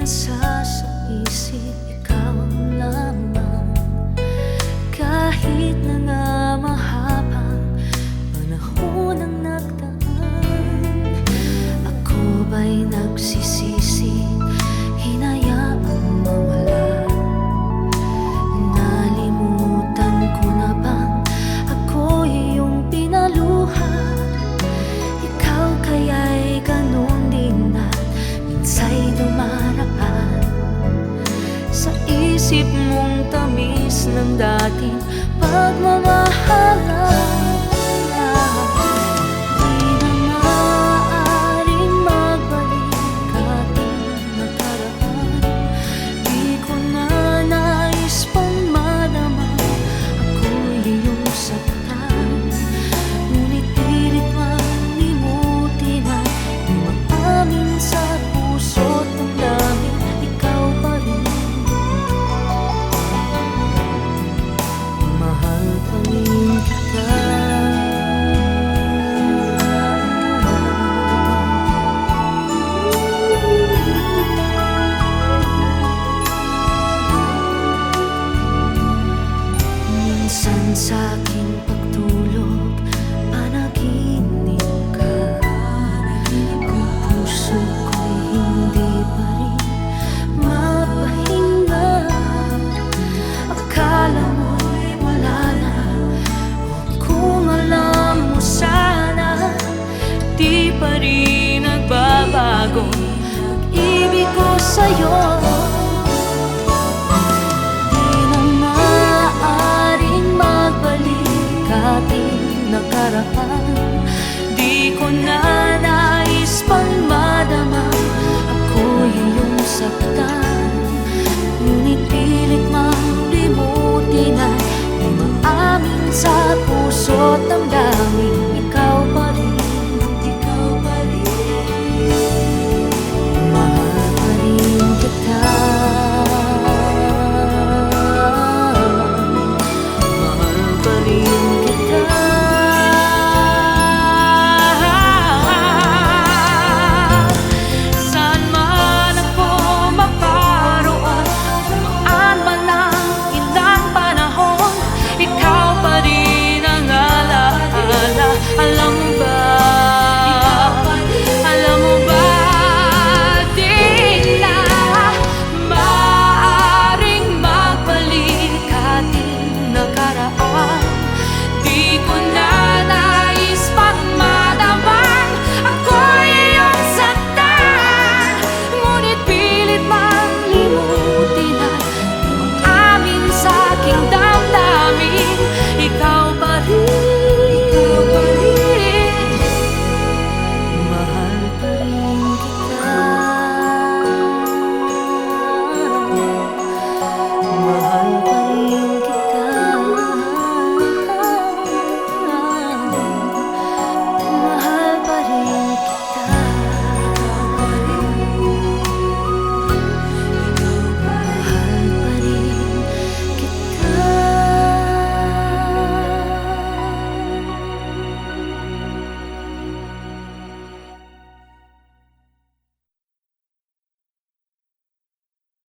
nasa sa isip, ikaw lamang. Kahit na nga mahabang panahon ang nagdaan, ako ba'y nagsisisi, hinayaang mawala? Nalimutan ko na bang ako'y iyong pinaluha? Ikaw kaya'y ganun din na minsa'y dumaraan sa isip mong tamis ng dating pagmamahalan. Minsan sa'king pagtulog, panaginip ka. Ang puso ko'y hindi pa rin mapahinga. Akala mo'y wala na, o kung alam mo sana, di pa rin nagbabago pag-ibig ko sa'yo. Ating nakaraan,